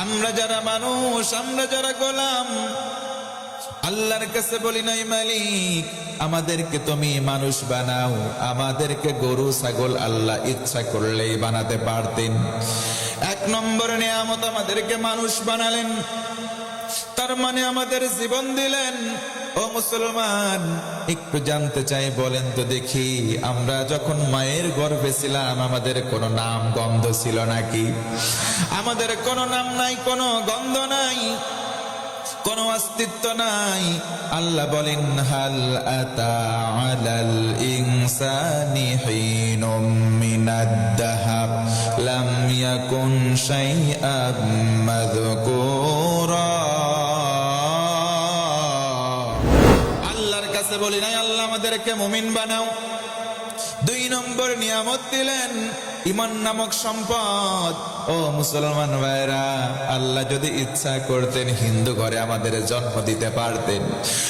আমরা যারা মানুষ, আমরা যারা গোলাম, আল্লাহর কাছে বলি নাই মালিক আমাদেরকে তুমি মানুষ বানাও। আমাদেরকে গরু ছাগল আল্লাহ ইচ্ছা করলেই বানাতে পারতেন। এক নম্বর নিয়ামত আমাদেরকে মানুষ বানালেন, তার মানে আমাদের জীবন দিলেন। ও মুসলমান, একটু জানতে চাই, বলেন তো দেখি, আমরা যখন মায়ের গর্ভে ছিলাম আমাদের কোনো নাম গন্ধ ছিল নাকি? আমাদের কোনো নাম নাই, কোনো গন্ধ নাই, কোনো অস্তিত্ব নাই। আল্লাহ বলেন হাল আতা আলাল ইনসানি হিনুম মিনাদ দাহর লাম ইয়াকুন শাইআম মাযকুরা। আল্লাহর কাছে বলি নাই আল্লাহ আমাদেরকে মুমিন বানাও। দুই নম্বর নিয়ামত দিলেন ঈমান নামক সম্পদ। ও মুসলমান ভাইরা, আল্লাহ যদি ইচ্ছা করতেন হিন্দু ঘরে আমাদের জন্ম দিতে পারতেন,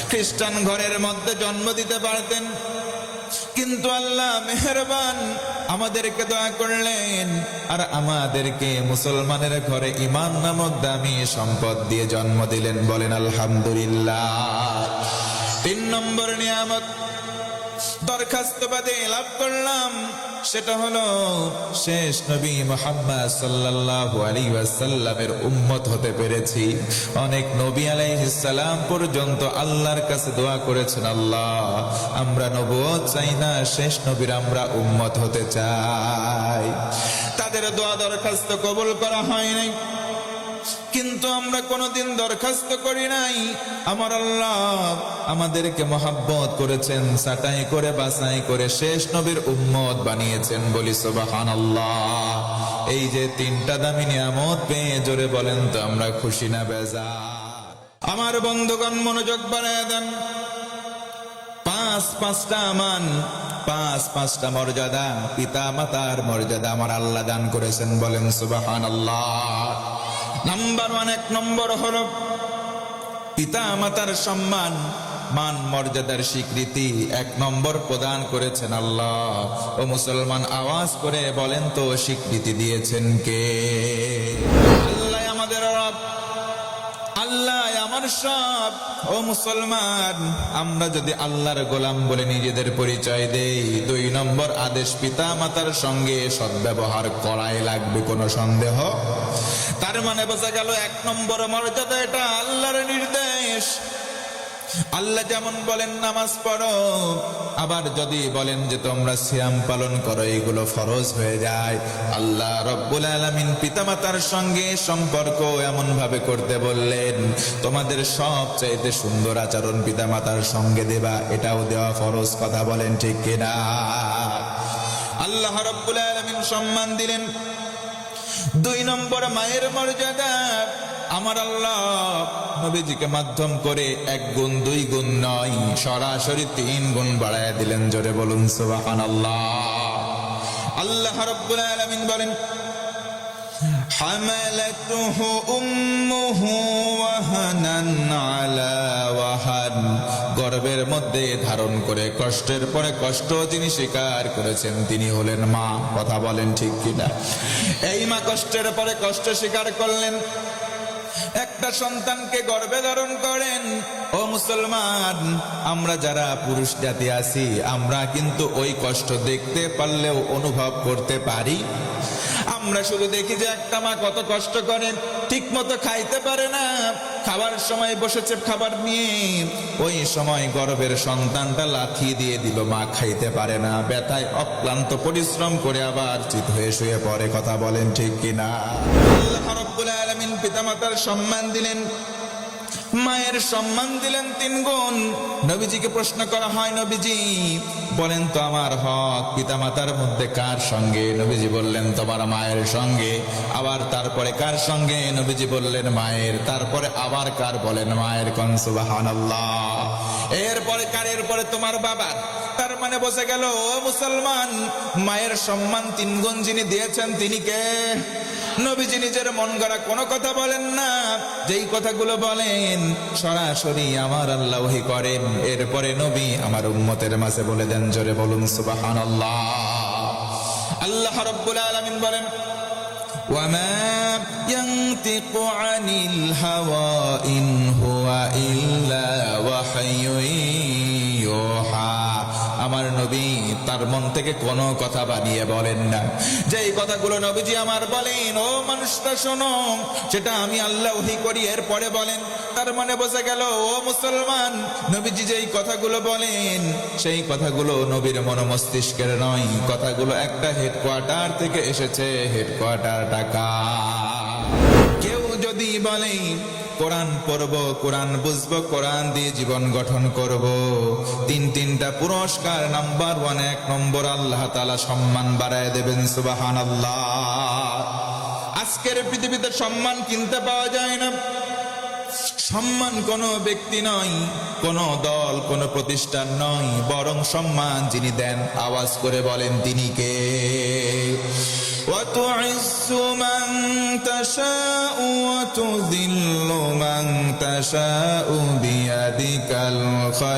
খ্রিস্টান ঘরের মধ্যে জন্ম দিতে পারতেন, কিন্তু আল্লাহ মেহেরবান আমাদেরকে দয়া করলেন আর আমাদেরকে মুসলমানের ঘরে ঈমান নামক দামি সম্পদ দিয়ে জন্ম দিলেন। বলেন আলহামদুলিল্লাহ। তিন নম্বর নিয়ামত দরখাস্ত বাদে লাভ করলাম, সেটা হলো শেষ নবী মুহাম্মদ সাল্লাল্লাহু আলাইহি ওয়াসাল্লামের উম্মত হতে পেরেছি। অনেক নবী আলাইহিস সালাম পর্যন্ত আল্লাহর কাছে দোয়া করেছেন, আল্লাহ আমরা নবুয়ত চাই না, শেষ নবীর আমরা উম্মত হতে চাই। তাদের দোয়া দরখাস্ত কবুল করা হয় নাই, কিন্তু আমরা কোনদিন দরখাস্ত করি নাই। আমার আল্লাহ আমাদেরকে মহাব্বত করেছেন, ছাঁটাই করে বাছাই করে শেষ নবীর উম্মত বানিয়েছেন। বলি সুবহানাল্লাহ। এই যে তিনটা দামি নিয়ামত পেয়ে জোরে বলেন তো আমরা খুশি না বেজার? আমার বন্ধুগণ মনোযোগ বাড়ায় দেন। পাঁচটা মান, পাঁচটা মর্যাদা, পিতা মাতার মর্যাদা আমার আল্লাহ দান করেছেন। বলেন সুবহানাল্লাহ। নাম্বার ওয়ান, এক নম্বর হলো পিতা মাতার সম্মান, মান মর্যাদার স্বীকৃতি এক নম্বর প্রদান করেছেন আল্লাহ। ও মুসলমান, আওয়াজ করে বলেন তো স্বীকৃতি দিয়েছেন কে? আল্লাহ আমাদের রব, আল্লাহ আমার সব। ও মুসলমান, আমরা যদি আল্লাহর গোলাম বলে নিজেদের পরিচয় দেই, দুই নম্বর আদেশ পিতা মাতার সঙ্গে সদ্ব্যবহার করাই লাগবে, কোনো সন্দেহ। তার মানে বোঝা গেল এক নম্বর মর্যাদা এটা আল্লাহর নির্দেশ। আল্লাহ যেমন বলেন নামাজ পড়ো, আবার যদি বলেন যে তোমরা সিয়াম পালন করো, এগুলো ফরজ হয়ে যায়। আল্লাহ রব্বুল আলামিন পিতামাতার সঙ্গে সম্পর্ক এমন ভাবে করতে বললেন, তোমাদের সবচাইতে সুন্দর আচরণ পিতামাতার সঙ্গে দেবা, এটাও দেওয়া ফরজ। কথা বলেন ঠিক কিনা? আল্লাহ রব্বুল আলামিন সম্মান দিলেন। দুই নম্বর মায়ের মর্যাদা আমার আল্লাহ নবীজিকে মাধ্যম করে এক গুণ দুই গুণ নয়, সরাসরি 3 গুণ বাড়ায় দিলেন। জোরে বলুন সুবহানাল্লাহ। আল্লাহ রাব্বুল আলামিন বলেন হামালাতুহু উম্মুহু ওয়াহানান আলা ওয়াহান, গর্ভের মধ্যে ধারণ করে কষ্টের পরে কষ্ট যিনি স্বীকার করেছেন তিনি হলেন মা। কথা বলেন ঠিক কিনা? এই মা কষ্টের পরে কষ্ট স্বীকার করলেন, একটা সন্তানকে গর্ভে ধারণ করেন। ও মুসলমান, আমরা যারা পুরুষ জাতি আছি আমরা কিন্তু ওই কষ্ট দেখতে পারলেও অনুভব করতে পারি। আমরা শুধু দেখি যে একটা মা কত কষ্ট করে, ঠিক মতো খাইতে পারে না, খাবার সময় বসেছে খাবার নিয়ে, ওই সময় গর্ভের সন্তানটা লাথি দিয়ে দিল, মা খাইতে পারে না, ব্যথায় অক্লান্ত পরিশ্রম করে আবার চিত হয়ে শুয়ে পড়ে। কথা বলেন ঠিক কিনা? আল্লাহ রাব্বুল আলামিন পিতামাতার সম্মান দিলেন, মায়ের সম্মান দিলেন 3 গুণ। নবীজিকে প্রশ্ন করা হয়, নবীজি বলেন তো আমার হক পিতামাতার মধ্যে কার সঙ্গে? নবীজি বললেন তোমার মায়ের সঙ্গে। আবার তারপরে কার সঙ্গে? নবীজি বললেন মায়ের। তারপরে আবার কার? বলেন মায়ের। কোন সুবহানাল্লাহ। এরপরে কার? এরপরে তোমার বাবার। তার মানে বোঝা গেল ও মুসলমান, মায়ের সম্মান 3 গুণ যিনি দিয়েছেন তিনি কে? নবীজি নিজের মন গড়া কোনো কথা বলেন না, যেই কথাগুলো বলেন সরাসরি আমার আল্লাহ ওহী করেন। এরপরে নবী আমার উম্মতের মাঝে বলে দেন। জোরে বলুন সুবহানাল্লাহ। আল্লাহ রাব্বুল আলামিন বলেন وما ينطق عن الهوى إن هو إلا وحي يوحى। আমার নবী তার মন থেকে কোনো কথা বানিয়ে বলেন না। যেই কথাগুলো নবীজি আমার বলেন, ও মানুষটা শোনো, সেটা আমি আল্লাহ ওহী করি এরপরে বলেন। তার মানে বোঝা গেল, ও মুসলমান, নবীজি যেই কথাগুলো বলেন সেই কথাগুলো নবীর মস্তিষ্কের নয়, কথাগুলো একটা হেডকোয়ার্টার থেকে এসেছে, হেডকোয়ার্টার ঢাকা। কেউ যদি বলে কোরআন পড়ব, কোরআন বুঝবো, কোরআন দিয়ে জীবন গঠন করব, তিনটা পুরস্কার, নাম্বার 1, 1 নম্বর আল্লাহ তাআলা সম্মান বাড়ায় দেবেন। সুবহানাল্লাহ। আজকের পৃথিবীতে সম্মান কিনতে পাওয়া যায় না। সম্মান কোনো ব্যক্তি নয়, কোনো দল, কোনো প্রতিষ্ঠান নয়, বরং সম্মান যিনি দেন, আওয়াজ করে বলেন তিনি কে? وَتُعِزُّ مَن تَشَاءُ وَتُذِلُّ مَن تَشَاءُ بِيَدِكَ الْخَيْرُ।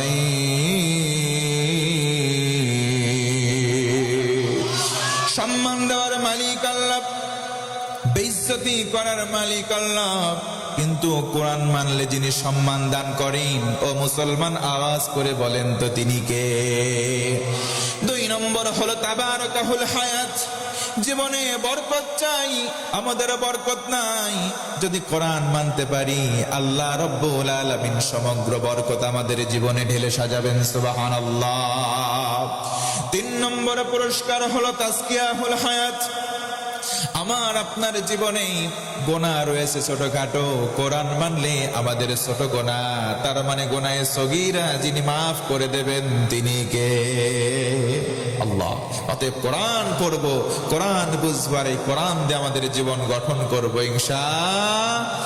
সম্মান দেওয়ার মালিক আল্লাহ, বেইজ্জতি করার মালিক আল্লাহ, কিন্তু কোরআন মানলে যিনি সম্মান দান করেন, ও মুসলমান আওয়াজ করে বলেন তো তিনি কে? 2 নম্বর হলো তাবারাকাহুল হায়াত। জীবনে বরকত চাই, আমাদের বরকত নাই। যদি কোরআন মানতে পারি, আল্লাহ রব্বুল আলামিন সমগ্র বরকত আমাদের জীবনে ঢেলে সাজাবেন। সুবহানাল্লাহ। 3 নম্বর পুরস্কার হলো তাজকিয়াহুল হায়াত। আমার আপনার জীবনে গোনাহ রয়েছে ছোটখাটো, কোরআন মানলে আমাদের ছোট গোনাহ, তার মানে গোনায়ে সগীরা যিনি মাফ করে দেবেন তিনি কে? আল্লাহ। অতএব কোরআন পড়বো, কোরআন বুঝবার, এই কোরআন দিয়ে আমাদের জীবন গঠন করবো ইনশাআল্লাহ।